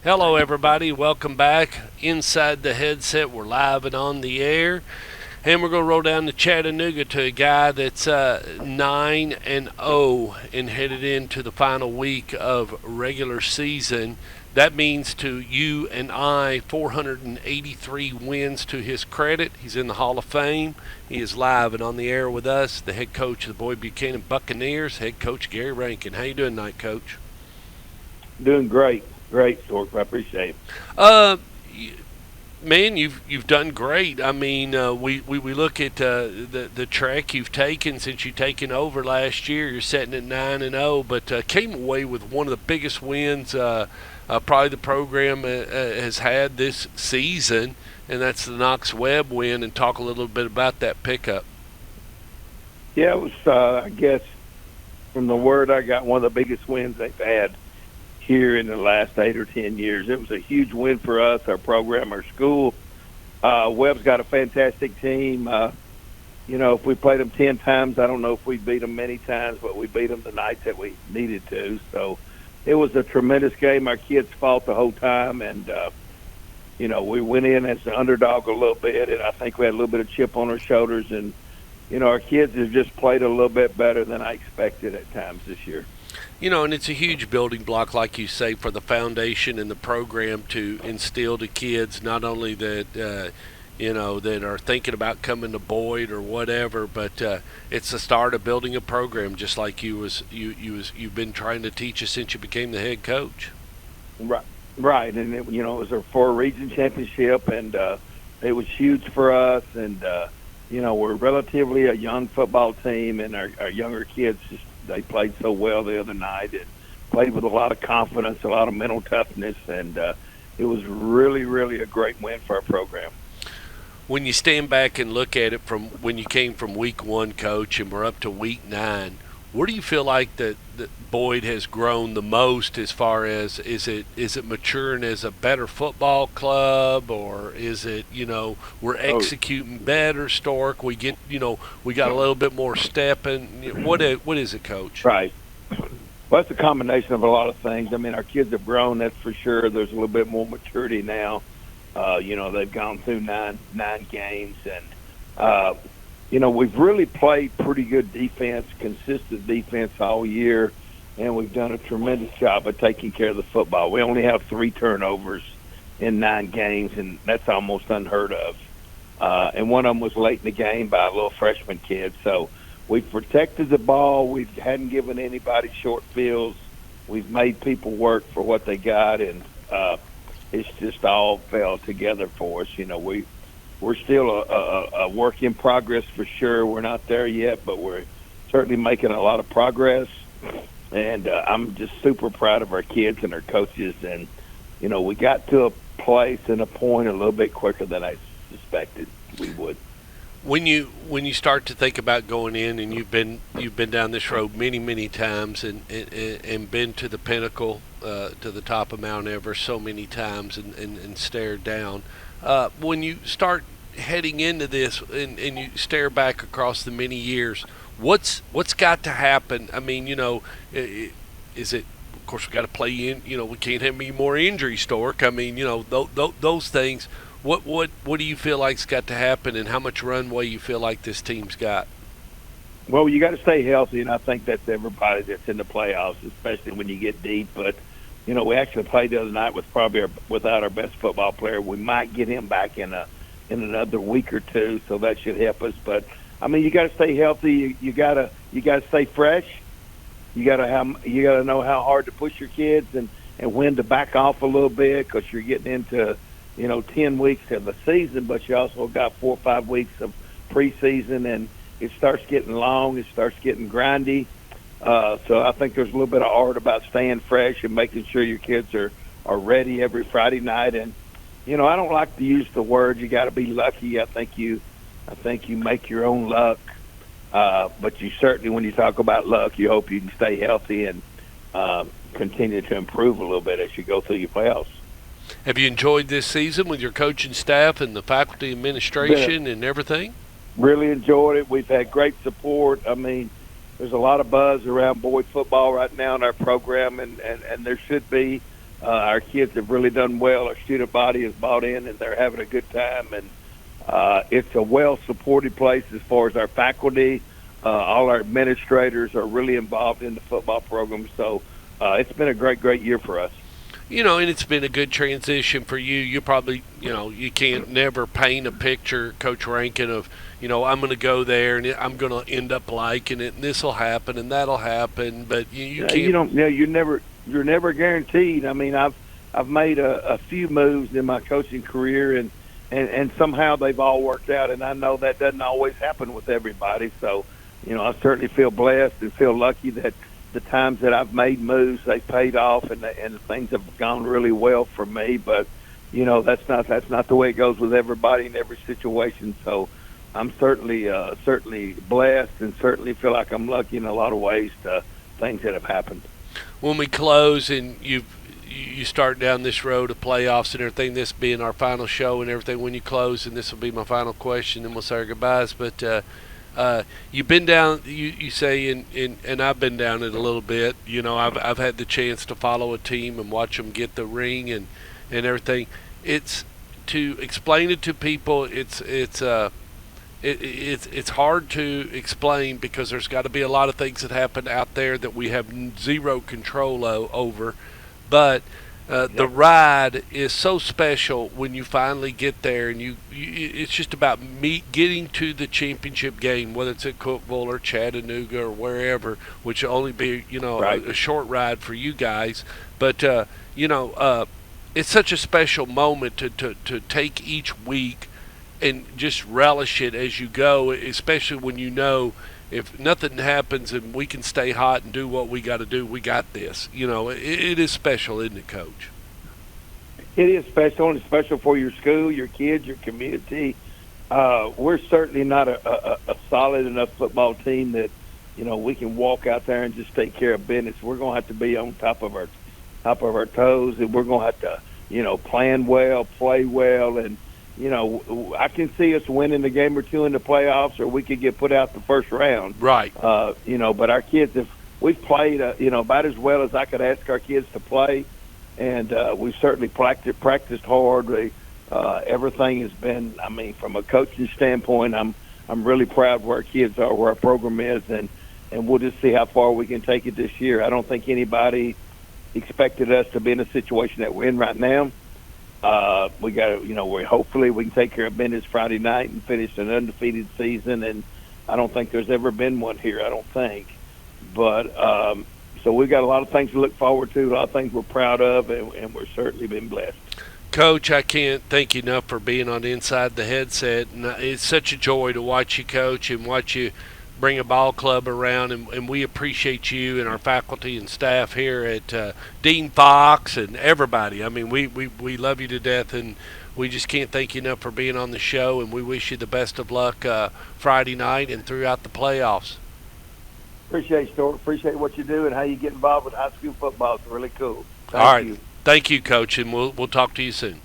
Hello, everybody. Welcome back inside the headset. We're live and on the air, and we're going to roll down to Chattanooga to a guy that's 9-0 and headed into the final week of regular season. That means to you and I 483 wins to his credit. He's in the Hall of Fame. He is live and on the air with us, the head coach of the Boyd Buchanan Buccaneers, head coach Gary Rankin. How you doing tonight, Coach? Doing great, Stork. I appreciate it. Uh, Man, you've done great. I mean, we look at the track you've taken since you've taken over last year. You're sitting at 9-0, but came away with one of the biggest wins probably the program has had this season, and that's the Knox Webb win. And talk a little bit about that pickup. Yeah, it was. I guess from the word I got, one of the biggest wins they've had here in the last 8 or 10 years. It was a huge win for us, our program, our school. Webb's got a fantastic team. If we played them 10 times, I don't know if we beat them many times, but we beat them the night that we needed to. So it was a tremendous game. Our kids fought the whole time, and, we went in as the underdog a little bit, and I think we had a little bit of chip on our shoulders. And, our kids have just played a little bit better than I expected at times this year. And it's a huge building block, like you say, for the foundation and the program to instill to kids not only that that are thinking about coming to Boyd or whatever, but it's the start of building a program, just like you've been trying to teach us since you became the head coach. Right, and it was for a region championship, and it was huge for us, and we're relatively a young football team, and our younger kids they played so well the other night and played with a lot of confidence, a lot of mental toughness, and it was really, really a great win for our program. When you stand back and look at it from when you came from week 1, Coach, and we're up to week 9, where do you feel like that Boyd has grown the most as far as is it maturing as a better football club, or is it we're executing better, Stork? We get we got a little bit more step, and what is it, Coach? Right. Well, it's a combination of a lot of things. I mean, our kids have grown, that's for sure. There's a little bit more maturity now. They've gone through nine games, and we've really played pretty good defense, consistent defense all year, and we've done a tremendous job of taking care of the football. We only have 3 turnovers in 9 games, and that's almost unheard of. And one of them was late in the game by a little freshman kid. So we've protected the ball. We hadn't given anybody short fields. We've made people work for what they got, and it's just all fell together for us. We're still a work in progress for sure. We're not there yet, but we're certainly making a lot of progress. And I'm just super proud of our kids and our coaches. And, we got to a place and a point a little bit quicker than I suspected we would. When you start to think about going in, and you've been down this road many times, and been to the pinnacle, to the top of Mount Everest so many times, and stared down. When you start heading into this, and you stare back across the many years, what's got to happen? I mean, is it? Of course, we got to play in. We can't have any more injury, Stork. I mean, those things. What do you feel like's got to happen, and how much runway you feel like this team's got? Well, you got to stay healthy, and I think that's everybody that's in the playoffs, especially when you get deep. But we actually played the other night with without our best football player. We might get him back in another week or two, so that should help us. But I mean, you got to stay healthy. You got to stay fresh. You got to know how hard to push your kids, and when to back off a little bit, because you're getting into 10 weeks of the season, but you also got 4 or 5 weeks of preseason, and it starts getting long. It starts getting grindy. So I think there's a little bit of art about staying fresh and making sure your kids are ready every Friday night. And I don't like to use the word you got to be lucky. I think you make your own luck. But you certainly, when you talk about luck, you hope you can stay healthy and continue to improve a little bit as you go through your playoffs. Have you enjoyed this season with your coaching staff and the faculty administration and everything? Really enjoyed it. We've had great support. I mean, there's a lot of buzz around Boyd football right now in our program, and there should be. Our kids have really done well. Our student body has bought in, and they're having a good time. And it's a well-supported place as far as our faculty. All our administrators are really involved in the football program. So it's been a great, great year for us. And it's been a good transition for you. You probably, you can't never paint a picture, Coach Rankin, of, I'm going to go there and I'm going to end up liking it, and this will happen and that'll happen. But you can't. You don't. You're never guaranteed. I mean, I've made a few moves in my coaching career, and somehow they've all worked out. And I know that doesn't always happen with everybody. So, I certainly feel blessed and feel lucky that the times that I've made moves, they've paid off, and things have gone really well for me. But that's not the way it goes with everybody in every situation. So I'm certainly blessed, and certainly feel like I'm lucky in a lot of ways to things that have happened. When we close and you start down this road of playoffs and everything, this being our final show and everything, when you close, and this will be my final question, and we'll say our goodbyes. But you've been down, you say, and I've been down it a little bit. I've had the chance to follow a team and watch them get the ring and everything. It's to explain it to people. It's hard to explain because there's got to be a lot of things that happen out there that we have zero control over. But the ride is so special when you finally get there, and it's just about getting to the championship game, whether it's at Cookeville or Chattanooga or wherever, which will only be Right. a short ride for you guys. But it's such a special moment to take each week and just relish it as you go, especially when if nothing happens and we can stay hot and do what we got to do, we got this. It is special, isn't it, Coach? It is special, and it's special for your school, your kids, your community. We're certainly not a solid enough football team that we can walk out there and just take care of business. We're going to have to be on top of our toes, and we're going to have to plan well, play well, and I can see us winning a game or two in the playoffs, or we could get put out the first round. Right. But our kids, we've played about as well as I could ask our kids to play. And we've certainly practiced hard. Everything has been, from a coaching standpoint, I'm really proud where our kids are, where our program is, and we'll just see how far we can take it this year. I don't think anybody expected us to be in a situation that we're in right now. We got to, hopefully we can take care of business Friday night and finish an undefeated season, and I don't think there's ever been one here, I don't think. But so we've got a lot of things to look forward to, a lot of things we're proud of, and we're certainly been blessed. Coach, I can't thank you enough for being on Inside the Headset. And it's such a joy to watch you coach and watch you bring a ball club around, and we appreciate you and our faculty and staff here at Dean Fox and everybody. We love you to death, and we just can't thank you enough for being on the show, and we wish you the best of luck Friday night and throughout the playoffs. Appreciate you, Stuart. Appreciate what you do and how you get involved with high school football. It's really cool. All right. Thank you. Thank you, Coach, and we'll talk to you soon.